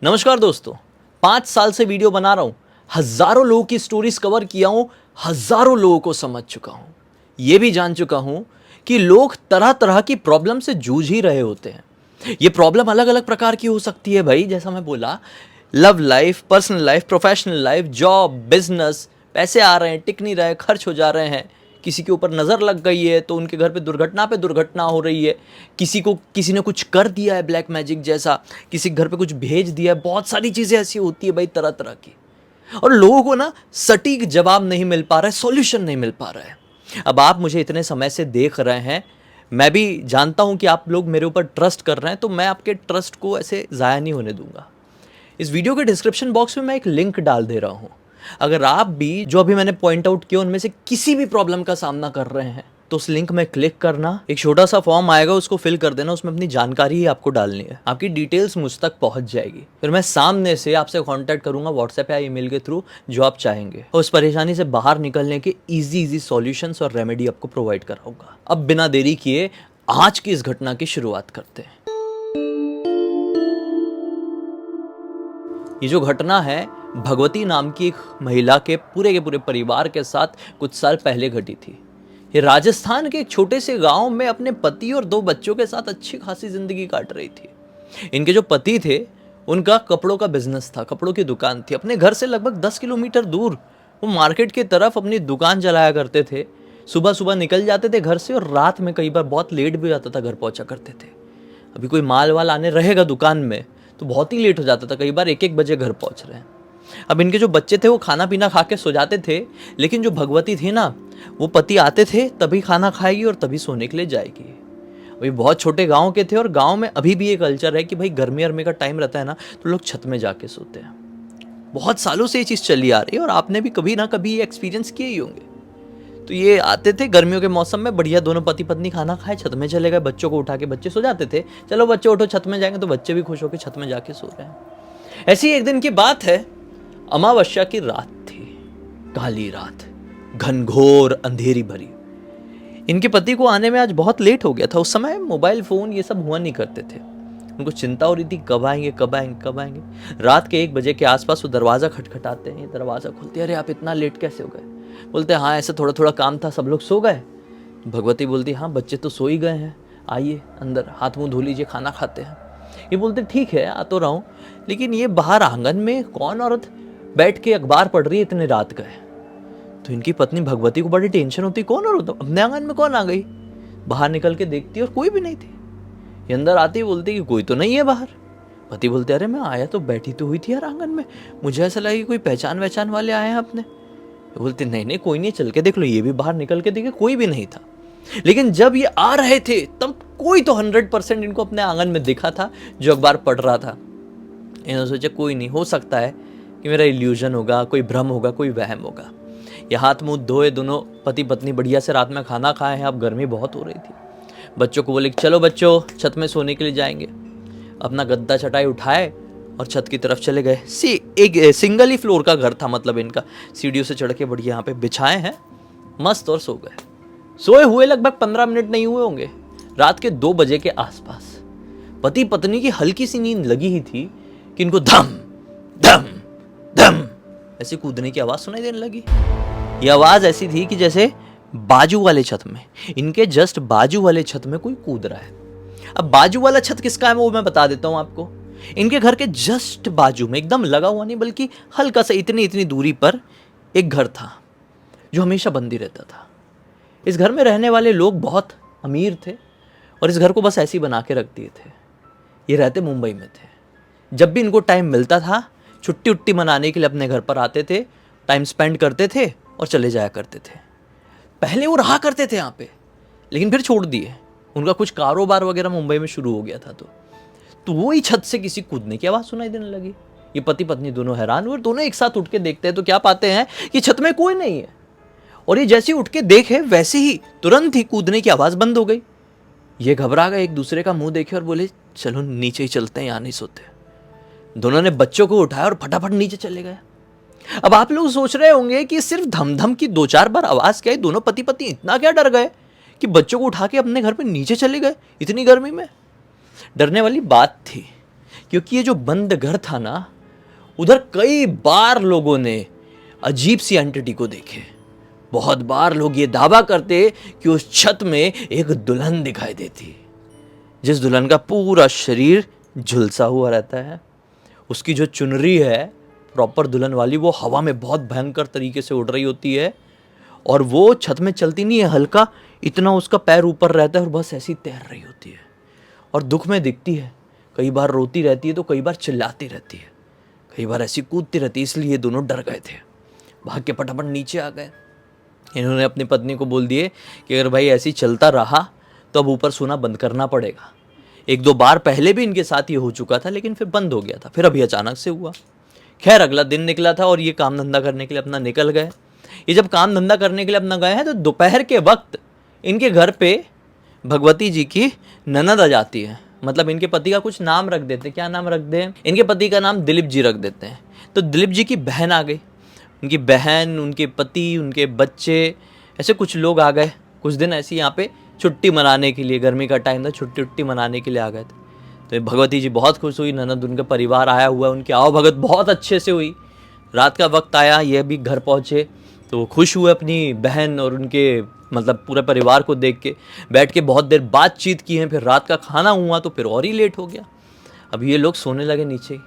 नमस्कार दोस्तों, 5 साल से वीडियो बना रहा हूँ। हजारों लोगों की स्टोरीज कवर किया हूँ, हजारों लोगों को समझ चुका हूँ। ये भी जान चुका हूँ कि लोग तरह तरह की प्रॉब्लम से जूझ ही रहे होते हैं। ये प्रॉब्लम अलग अलग प्रकार की हो सकती है भाई, जैसा मैं बोला, love life, personal life, professional life, job, business, पैसे आ रहे हैं, टिक नहीं रहे, खर्च हो जा रहे हैं, किसी के ऊपर नज़र लग गई है तो उनके घर पे दुर्घटना हो रही है, किसी ने कुछ कर दिया है ब्लैक मैजिक जैसा, किसी के घर पे कुछ भेज दिया है। बहुत सारी चीज़ें ऐसी होती है भाई, तरह तरह की। और लोगों को ना सटीक जवाब नहीं मिल पा रहा है, सॉल्यूशन नहीं मिल पा रहा है। अब आप मुझे इतने समय से देख रहे हैं, मैं भी जानता हूं कि आप लोग मेरे ऊपर ट्रस्ट कर रहे हैं, तो मैं आपके ट्रस्ट को ऐसे ज़ाया नहीं होने दूंगा। इस वीडियो के डिस्क्रिप्शन बॉक्स में मैं एक लिंक डाल दे रहा हूं। अगर आप भी जो अभी मैंने पॉइंट आउट किया उनमें से किसी भी प्रॉब्लम का सामना कर रहे हैं, तो उस लिंक में क्लिक करना, एक छोटा सा फॉर्म आएगा, उसको फिल कर देना, उसमें अपनी जानकारी ही आपको डालनी है, आपकी डिटेल्स मुझ तक पहुंच जाएगी। फिर मैं सामने से आपसे कांटेक्ट करूंगा व्हाट्सएप या ईमेल के थ्रू, जो आप चाहेंगे, और उस परेशानी से बाहर निकलने के इजी सॉल्यूशंस और रेमेडी आपको प्रोवाइड कराऊंगा। अब बिना देरी किए आज की इस घटना की शुरुआत करते हैं। ये जो घटना है भगवती नाम की एक महिला के पूरे परिवार के साथ कुछ साल पहले घटी थी। ये राजस्थान के एक छोटे से गांव में अपने पति और 2 बच्चों के साथ अच्छी खासी जिंदगी काट रही थी। इनके जो पति थे, उनका कपड़ों का बिजनेस था, कपड़ों की दुकान थी। अपने घर से लगभग 10 किलोमीटर दूर वो मार्केट की तरफ अपनी दुकान चलाया करते थे। सुबह सुबह निकल जाते थे घर से और रात में कई बार बहुत लेट भी हो जाता था घर पहुंचा करते थे। अभी कोई माल वाल आने रहेगा दुकान में तो बहुत ही लेट हो जाता था, कई बार 1-1 बजे घर पहुंच रहे हैं। अब इनके जो बच्चे थे वो खाना पीना खा के सो जाते थे, लेकिन जो भगवती थी ना, वो पति आते थे तभी खाना खाएगी और तभी सोने के लिए जाएगी। अभी बहुत छोटे गांव के थे और गांव में अभी भी ये कल्चर है कि भाई गर्मी अर्मी का टाइम रहता है ना, तो लोग छत में जाके सोते हैं। बहुत सालों से ये चीज़ चली आ रही है और आपने भी कभी ना कभी ये एक्सपीरियंस किए ही होंगे। तो ये आते थे गर्मियों के मौसम में, बढ़िया दोनों पति पत्नी खाना खाए, छत में चले गए, बच्चों को उठा के बच्चे सो जाते थे। चलो बच्चे उठो छत में जाएंगे, तो बच्चे भी खुश होकर छत में जाके सो रहे हैं। ऐसी एक दिन की बात है, अमावस्या की रात थी, काली रात, घनघोर अंधेरी भरी। इनके पति को आने में आज बहुत लेट हो गया था। उस समय मोबाइल फोन ये सब हुआ नहीं करते थे। उनको चिंता हो रही थी कब आएंगे कब आएंगे कब आएंगे। रात के 1 बजे के आसपास वो दरवाज़ा खटखटाते हैं, दरवाज़ा खोलते हैं। अरे आप इतना लेट कैसे हो गए? बोलते हैं हाँ ऐसे थोड़ा थोड़ा काम था, सब लोग सो गए। भगवती बोलती हाँ बच्चे तो सो ही गए हैं, आइए अंदर हाथ मुंह धो लीजिए, खाना खाते हैं। ये बोलते ठीक है आ तो रहा हूँ, लेकिन ये बाहर आंगन में कौन औरत बैठ के अखबार पढ़ रही है इतने रात का है? तो इनकी पत्नी भगवती को बड़ी टेंशन होती, कौन औरत अपने आंगन में कौन आ गई? बाहर निकल के देखती और कोई भी नहीं थी। ये अंदर आती बोलती कि कोई तो नहीं है बाहर। पति बोलते अरे मैं आया तो बैठी तो हुई थी यार आंगन में, मुझे ऐसा लगा कि कोई पहचान वहचान वाले आए हैं अपने। बोलते नहीं कोई नहीं, चल के देख लो। ये भी बाहर निकल के देखे, कोई भी नहीं था। लेकिन जब ये आ रहे थे तब कोई तो 100% इनको अपने आंगन में दिखा था जो अखबार पढ़ रहा था। इन्होंने सोचा कोई नहीं, हो सकता है कि मेरा इल्यूजन होगा, कोई भ्रम होगा, कोई वहम होगा। ये हाथ मुंह धोए, दोनों पति पत्नी बढ़िया से रात में खाना खाए हैं। अब गर्मी बहुत हो रही थी। बच्चों को बोले चलो बच्चों छत में सोने के लिए जाएंगे। अपना गद्दा चटाई उठाए और छत की तरफ चले गए। एक सिंगल ही फ्लोर का घर था, मतलब इनका सीढ़ियों से चढ़ के बढ़िया यहाँ पे बिछाए हैं मस्त, और सो गए। सोए हुए लगभग 15 मिनट नहीं हुए होंगे, रात के 2 बजे के आसपास पति पत्नी की हल्की सी नींद लगी ही थी कि इनको धम धम धम ऐसे कूदने की आवाज सुनाई देने लगी। ये आवाज ऐसी थी कि जैसे बाजू वाले छत में, इनके जस्ट बाजू वाले छत में कोई कूद रहा है। अब बाजू वाला छत किसका है वो मैं बता देता हूं आपको। इनके घर के जस्ट बाजू में, एकदम लगा हुआ नहीं बल्कि हल्का सा इतनी दूरी पर एक घर था जो हमेशा बंद ही रहता था। इस घर में रहने वाले लोग बहुत अमीर थे और इस घर को बस ऐसे ही बना के रख दिए थे। ये रहते मुंबई में थे। जब भी इनको टाइम मिलता था छुट्टी उट्टी मनाने के लिए अपने घर पर आते थे, टाइम स्पेंड करते थे और चले जाया करते थे। पहले वो रहा करते थे यहाँ पे, लेकिन फिर छोड़ दिए। उनका कुछ कारोबार वगैरह मुंबई में शुरू हो गया था, तो वो ही छत से किसी कूदने की आवाज़ सुनाई देने लगी। ये पति पत्नी दोनों हैरान हुए, दोनों एक साथ उठ के देखते हैं तो क्या पाते हैं कि छत में कोई नहीं है। और ये जैसे उठ के देखे वैसे ही तुरंत ही कूदने की आवाज़ बंद हो गई। ये घबरा गए, एक दूसरे का मुंह देखे और बोले चलो नीचे ही चलते हैं, यहाँ नहीं सोते। दोनों ने बच्चों को उठाया और फटाफट नीचे चले गए। अब आप लोग सोच रहे होंगे कि सिर्फ धम धम की 2-4 बार आवाज़ क्या है, दोनों पति पत्नी इतना क्या डर गए कि बच्चों को उठा के अपने घर पे नीचे चले गए इतनी गर्मी में? डरने वाली बात थी क्योंकि ये जो बंद घर था ना, उधर कई बार लोगों ने अजीब सी एंटिटी को देखे। बहुत बार लोग ये दावा करते कि उस छत में एक दुल्हन दिखाई देती, जिस दुल्हन का पूरा शरीर झुलसा हुआ रहता है। उसकी जो चुनरी है प्रॉपर दुल्हन वाली, वो हवा में बहुत भयंकर तरीके से उड़ रही होती है, और वो छत में चलती नहीं है, हल्का इतना उसका पैर ऊपर रहता है और बस ऐसी तैर रही होती है, और दुख में दिखती है। कई बार रोती रहती है तो कई बार चिल्लाती रहती है, कई बार ऐसी कूदती रहती है। इसलिए दोनों डर गए थे, भाग के फटाफट नीचे आ गए। इन्होंने अपनी पत्नी को बोल दिए कि अगर भाई ऐसी चलता रहा तो अब ऊपर सोना बंद करना पड़ेगा। एक दो बार पहले भी इनके साथ ये हो चुका था, लेकिन फिर बंद हो गया था, फिर अभी अचानक से हुआ। खैर अगला दिन निकला था और ये काम धंधा करने के लिए अपना निकल गए। ये जब काम धंधा करने के लिए अपना गए हैं तो दोपहर के वक्त इनके घर पे भगवती जी की ननद आ जाती है। मतलब इनके पति का कुछ नाम रख देते हैं। क्या नाम रख दें? इनके पति का नाम दिलीप जी रख देते हैं। तो दिलीप जी की बहन आ गई। उनकी बहन, उनके पति, उनके बच्चे, ऐसे कुछ लोग आ गए। कुछ दिन ऐसे यहाँ पे छुट्टी मनाने के लिए, गर्मी का टाइम था, छुट्टी मनाने के लिए आ गए थे। तो भगवती जी बहुत खुश हुई, ननद उनका परिवार आया हुआ है, उनकी आवभगत बहुत अच्छे से हुई। रात का वक्त आया, ये भी घर पहुँचे तो वो खुश हुए अपनी बहन और उनके मतलब पूरे परिवार को देख के। बैठ के बहुत देर बातचीत की है, फिर रात का खाना हुआ तो फिर और ही लेट हो गया। अब ये लोग सोने लगे नीचे।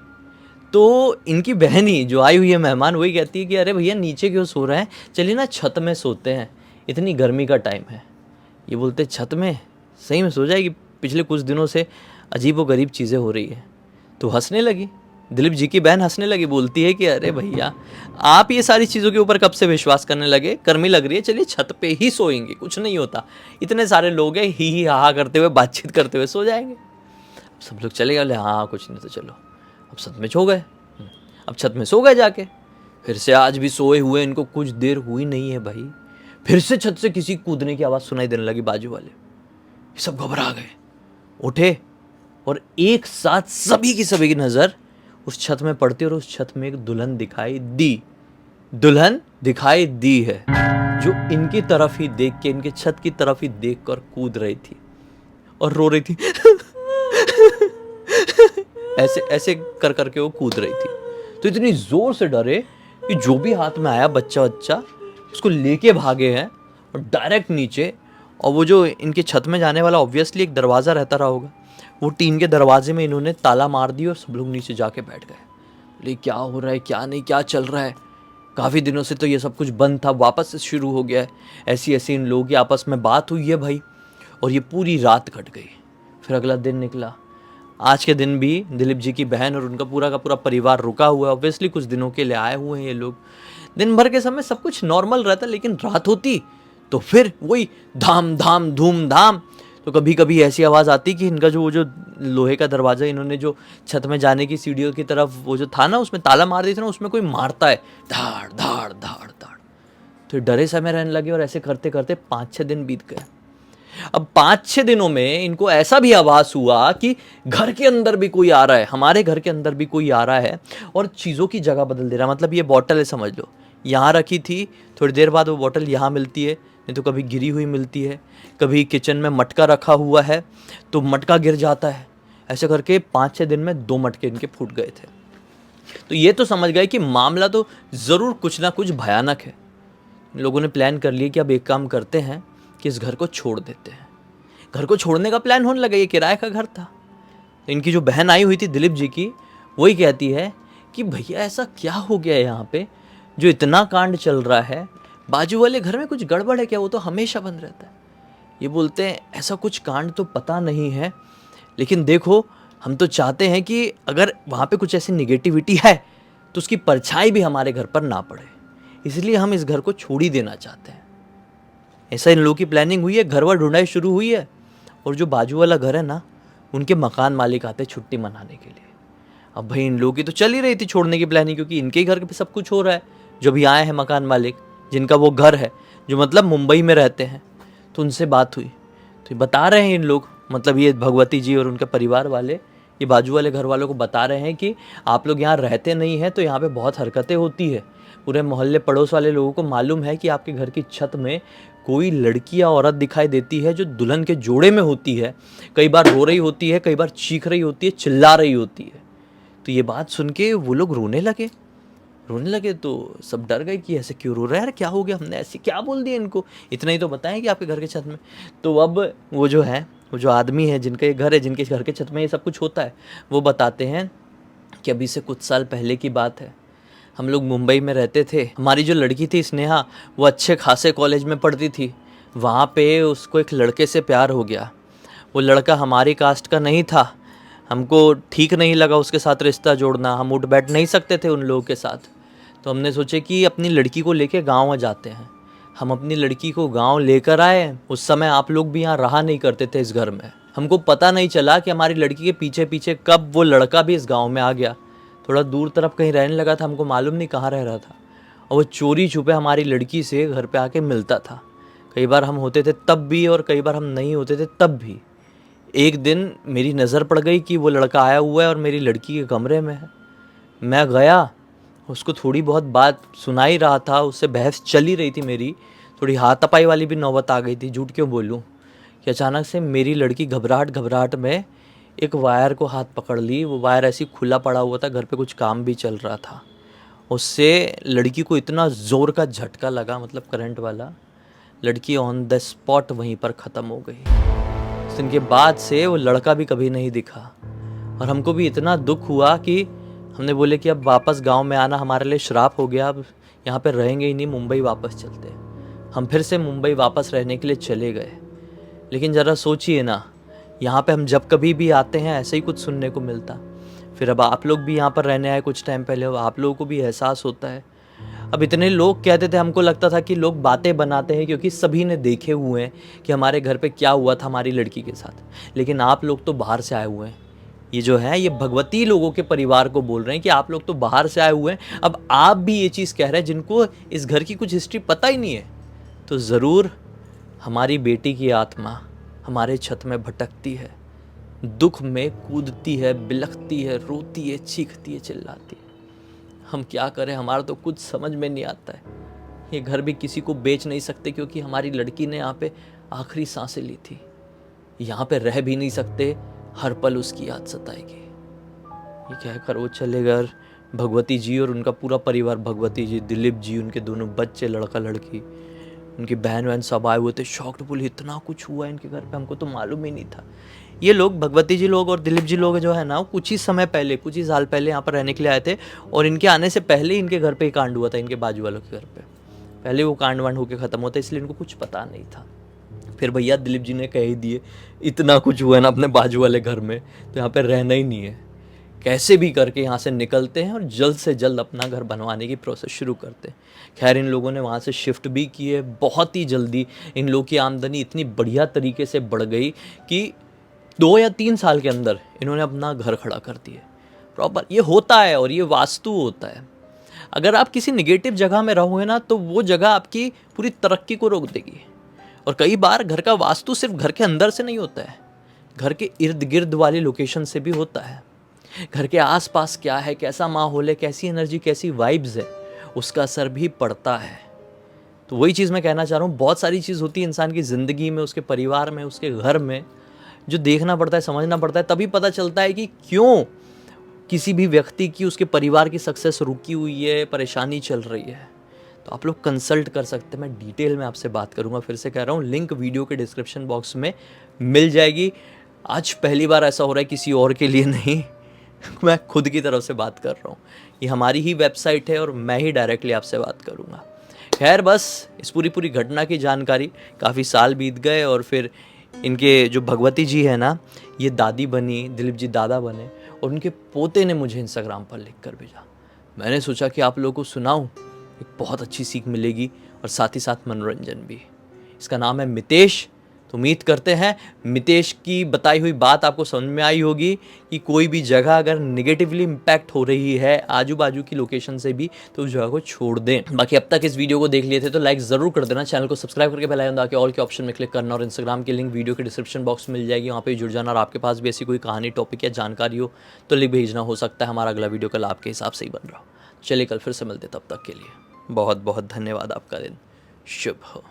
तो इनकी बहन ही जो आई हुई है मेहमान, वही कहती है कि अरे भैया नीचे क्यों सो रहे हैं, चलिए ना छत में सोते हैं, इतनी गर्मी का टाइम है। ये बोलते छत में? सही में सो जाएगी, पिछले कुछ दिनों से अजीब व गरीब चीज़ें हो रही है। तो हंसने लगी, दिलीप जी की बहन हंसने लगी, बोलती है कि अरे भैया आप ये सारी चीज़ों के ऊपर कब से विश्वास करने लगे, गर्मी लग रही है, चलिए छत पे ही सोएंगे, कुछ नहीं होता, इतने सारे लोग हैं, ही हा करते हुए बातचीत करते हुए सो जाएंगे। सब लोग चले गए, हाँ कुछ नहीं तो चलो। अब छत में सो गए। अब छत में सो गए जाके। फिर से आज भी सोए हुए इनको कुछ देर हुई नहीं है भाई, फिर से छत से किसी कूदने की आवाज़ सुनाई देने लगी। बाजू वाले सब घबरा गए, उठे और एक साथ सभी की नज़र उस छत में पड़ती और उस छत में एक दुल्हन दिखाई दी। दुल्हन दिखाई दी है जो इनकी तरफ ही देख के, इनके छत की तरफ ही देख कर कूद रही थी और रो रही थी। ऐसे ऐसे कर करके वो कूद रही थी। तो इतनी जोर से डरे कि जो भी हाथ में आया बच्चा उसको लेके भागे हैं और डायरेक्ट नीचे। और वो जो इनके छत में जाने वाला ऑब्वियसली एक दरवाज़ा रहता रहा होगा, वो टीन के दरवाजे में इन्होंने ताला मार दिया और सब लोग नीचे जाके बैठ गए। बोले क्या हो रहा है, क्या नहीं, क्या चल रहा है? काफ़ी दिनों से तो ये सब कुछ बंद था, वापस से शुरू हो गया है। ऐसी ऐसी इन लोगों की आपस में बात हुई है भाई, और ये पूरी रात कट गई। फिर अगला दिन निकला। आज के दिन भी दिलीप जी की बहन और उनका पूरा का पूरा परिवार रुका हुआ है। ऑब्वियसली कुछ दिनों के लिए आए हुए हैं ये लोग। दिन भर के समय सब कुछ नॉर्मल रहता, लेकिन रात होती तो फिर वही धाम धाम धूम धाम। तो कभी कभी ऐसी आवाज़ आती कि इनका जो लोहे का दरवाज़ा इन्होंने जो छत में जाने की सीढ़ियों की तरफ वो जो था ना, उसमें ताला मार दिया था ना, उसमें कोई मारता है, धाड़ धाड़ धाड़ धाड़। तो डरे समय रहने लगे और ऐसे करते करते 5-6 दिन बीत गए। अब 5-6 दिनों में इनको ऐसा भी आभास हुआ कि घर के अंदर भी कोई आ रहा है, हमारे घर के अंदर भी कोई आ रहा है और चीज़ों की जगह बदल दे रहा है। मतलब ये बॉटल है, समझ लो, यहाँ रखी थी, थोड़ी देर बाद वो बॉटल यहाँ मिलती है, नहीं तो कभी गिरी हुई मिलती है। कभी किचन में मटका रखा हुआ है तो मटका गिर जाता है। ऐसे करके 5-6 दिन में 2 मटके इनके फूट गए थे। तो ये तो समझ गए कि मामला तो ज़रूर कुछ ना कुछ भयानक है। लोगों ने प्लान कर लिया कि अब एक काम करते हैं कि इस घर को छोड़ देते हैं। घर को छोड़ने का प्लान होने लगा, ये किराए का घर था। तो इनकी जो बहन आई हुई थी दिलीप जी की, वही कहती है कि भैया ऐसा क्या हो गया है यहाँ पे जो इतना कांड चल रहा है, बाजू वाले घर में कुछ गड़बड़ है क्या? वो तो हमेशा बंद रहता है। ये बोलते हैं ऐसा कुछ कांड तो पता नहीं है, लेकिन देखो हम तो चाहते हैं कि अगर वहाँ पे कुछ ऐसी निगेटिविटी है तो उसकी परछाई भी हमारे घर पर ना पड़े, इसलिए हम इस घर को छोड़ ही देना चाहते हैं। ऐसा इन लोगों की प्लानिंग हुई है, घर वर ढूंढाई शुरू हुई है। और जो बाजू वाला घर है ना, उनके मकान मालिक आते छुट्टी मनाने के लिए। अब भाई इन लोगों की तो चल ही रही थी छोड़ने की प्लानिंग, क्योंकि इनके ही घर पे सब कुछ हो रहा है। जो भी आए हैं मकान मालिक, जिनका वो घर है, जो मतलब मुंबई में रहते हैं, तो उनसे बात हुई तो ये बता रहे हैं इन लोग, मतलब ये भगवती जी और उनके परिवार वाले ये बाजू वाले घर वालों को बता रहे हैं कि आप लोग यहाँ रहते नहीं हैं तो यहाँ पे बहुत हरकतें होती है। पूरे मोहल्ले पड़ोस वाले लोगों को मालूम है कि आपके घर की छत में कोई लड़की या औरत दिखाई देती है जो दुल्हन के जोड़े में होती है। कई बार रो रही होती है, कई बार चीख रही होती है, चिल्ला रही होती है। तो ये बात सुन के वो लोग रोने लगे। तो सब डर गए कि ऐसे क्यों रो रहा है यार, क्या हो गया, हमने ऐसे क्या बोल दिया इनको, इतना ही तो बताएं कि आपके घर के छत में। तो अब वो जो आदमी है जिनका ये घर है, जिनके घर के छत में ये सब कुछ होता है, वो बताते हैं कि अभी से कुछ साल पहले की बात है। हम लोग मुंबई में रहते थे। हमारी जो लड़की थी स्नेहा, वो अच्छे खासे कॉलेज में पढ़ती थी। वहाँ पे उसको एक लड़के से प्यार हो गया। वो लड़का हमारी कास्ट का नहीं था। हमको ठीक नहीं लगा उसके साथ रिश्ता जोड़ना। हम उठ बैठ नहीं सकते थे उन लोगों के साथ। तो हमने सोचे कि अपनी लड़की को लेके गाँव जाते हैं। हम अपनी लड़की को गांव लेकर आए। उस समय आप लोग भी यहाँ रहा नहीं करते थे इस घर में। हमको पता नहीं चला कि हमारी लड़की के पीछे पीछे कब वो लड़का भी इस गांव में आ गया। थोड़ा दूर तरफ कहीं रहने लगा था, हमको मालूम नहीं कहाँ रह रहा था। और वो चोरी छुपे हमारी लड़की से घर पे आके मिलता था। कई बार हम होते थे तब भी, और कई बार हम नहीं होते थे तब भी। एक दिन मेरी नज़र पड़ गई कि वो लड़का आया हुआ है और मेरी लड़की के कमरे में है। मैं गया, उसको थोड़ी बहुत बात सुना ही रहा था, उससे बहस चल ही रही थी मेरी। थोड़ी हाथापाई वाली भी नौबत आ गई थी, झूठ क्यों बोलूं। कि अचानक से मेरी लड़की घबराहट में एक वायर को हाथ पकड़ ली। वो वायर ऐसी खुला पड़ा हुआ था, घर पे कुछ काम भी चल रहा था। उससे लड़की को इतना ज़ोर का झटका लगा, मतलब करंट वाला, लड़की ऑन द स्पॉट वहीं पर ख़त्म हो गई। उस दिन के बाद से वो लड़का भी कभी नहीं दिखा। और हमको भी इतना दुख हुआ कि हमने बोले कि अब वापस गांव में आना हमारे लिए श्राप हो गया, अब यहाँ पे रहेंगे ही नहीं, मुंबई वापस चलते। हम फिर से मुंबई वापस रहने के लिए चले गए। लेकिन ज़रा सोचिए ना, यहाँ पे हम जब कभी भी आते हैं ऐसे ही कुछ सुनने को मिलता। फिर अब आप लोग भी यहाँ पर रहने आए कुछ टाइम पहले, आप लोगों को भी एहसास होता है। अब इतने लोग कहते थे, हमको लगता था कि लोग बातें बनाते हैं क्योंकि सभी ने देखे हुए हैं कि हमारे घर पे क्या हुआ था हमारी लड़की के साथ। लेकिन आप लोग तो बाहर से आए हुए हैं। ये जो है, ये भगवती लोगों के परिवार को बोल रहे हैं कि आप लोग तो बाहर से आए हुए हैं। अब आप भी ये चीज़ कह रहे हैं जिनको इस घर की कुछ हिस्ट्री पता ही नहीं है। तो ज़रूर हमारी बेटी की आत्मा हमारे छत में भटकती है, दुख में कूदती है, बिलखती है, रोती है, चीखती है, चिल्लाती है। हम क्या करें, हमारा तो कुछ समझ में नहीं आता है। ये घर भी किसी को बेच नहीं सकते क्योंकि हमारी लड़की ने यहाँ पे आखिरी सांसें ली थी। यहाँ पे रह भी नहीं सकते, हर पल उसकी याद सताएगी। ये कहकर वो चले गए। भगवती जी और उनका पूरा परिवार, भगवती जी, दिलीप जी, उनके दोनों बच्चे, लड़का लड़की, उनकी बहन सब आए हुए थे। शॉक्ड, बोले इतना कुछ हुआ इनके घर पे, हमको तो मालूम ही नहीं था। ये लोग, भगवती जी लोग और दिलीप जी लोग जो है ना, कुछ ही समय पहले, कुछ ही साल पहले यहाँ पर रहने के लिए आए थे। और इनके आने से पहले ही इनके घर पे कांड हुआ था, इनके बाजू वालों के घर पे। पहले वो कांड वांड होकर ख़त्म होता, इसलिए इनको कुछ पता नहीं था। फिर भैया दिलीप जी ने कह ही दिए, इतना कुछ हुआ है ना अपने बाजू वाले घर में, तो यहाँ पे रहना ही नहीं है। कैसे भी करके यहाँ से निकलते हैं और जल्द से जल्द अपना घर बनवाने की प्रोसेस शुरू करते हैं। खैर, इन लोगों ने वहाँ से शिफ्ट भी किए। बहुत ही जल्दी इन लोगों की आमदनी इतनी बढ़िया तरीके से बढ़ गई कि 2 या 3 साल के अंदर इन्होंने अपना घर खड़ा कर दिया प्रॉपर। ये होता है और ये वास्तु होता है। अगर आप किसी निगेटिव जगह में रहोगे ना, तो वो जगह आपकी पूरी तरक्की को रोक देगी। और कई बार घर का वास्तु सिर्फ घर के अंदर से नहीं होता है, घर के इर्द गिर्द वाली लोकेशन से भी होता है। घर के आसपास क्या है, कैसा माहौल है, कैसी एनर्जी, कैसी वाइब्स है, उसका असर भी पड़ता है। तो वही चीज़ मैं कहना चाह रहा हूँ, बहुत सारी चीज़ होती है इंसान की ज़िंदगी में, उसके परिवार में, उसके घर में, जो देखना पड़ता है, समझना पड़ता है। तभी पता चलता है कि क्यों किसी भी व्यक्ति की, उसके परिवार की सक्सेस रुकी हुई है, परेशानी चल रही है। तो आप लोग कंसल्ट कर सकते हैं। मैं डिटेल में आपसे बात करूंगा। फिर से कह रहा हूँ, लिंक वीडियो के डिस्क्रिप्शन बॉक्स में मिल जाएगी। आज पहली बार ऐसा हो रहा है, किसी और के लिए नहीं, मैं खुद की तरफ से बात कर रहा हूँ। ये हमारी ही वेबसाइट है और मैं ही डायरेक्टली आपसे बात करूँगा। खैर, बस इस पूरी घटना की जानकारी, काफ़ी साल बीत गए और फिर इनके जो भगवती जी है ना, ये दादी बनी, दिलीप जी दादा बने, और उनके पोते ने मुझे इंस्टाग्राम पर लिख कर भेजा। मैंने सोचा कि आप लोगों को सुनाऊँ, एक बहुत अच्छी सीख मिलेगी और साथ ही साथ मनोरंजन भी। इसका नाम है मितेश। तो उम्मीद करते हैं मितेश की बताई हुई बात आपको समझ में आई होगी कि कोई भी जगह अगर नेगेटिवली इम्पैक्ट हो रही है आजू बाजू की लोकेशन से भी, तो उस जगह को छोड़ दें। बाकी अब तक इस वीडियो को देख लिए थे तो लाइक ज़रूर कर देना, चैनल को सब्सक्राइब करके बेल आइकन दबा के ऑल के ऑप्शन में क्लिक करना, और इंस्टाग्राम की लिंक वीडियो के डिस्क्रिप्शन बॉक्स में मिल जाएगी, वहाँ पे जुड़ जाना। और आपके पास भी ऐसी कोई कहानी, टॉपिक या जानकारी हो तो लिख भेजना, हो सकता है हमारा अगला वीडियो कल आपके हिसाब से ही बन रहा हो। चलिए, कल फिर से मिलते, तब तक के लिए बहुत बहुत धन्यवाद। आपका दिन शुभ हो।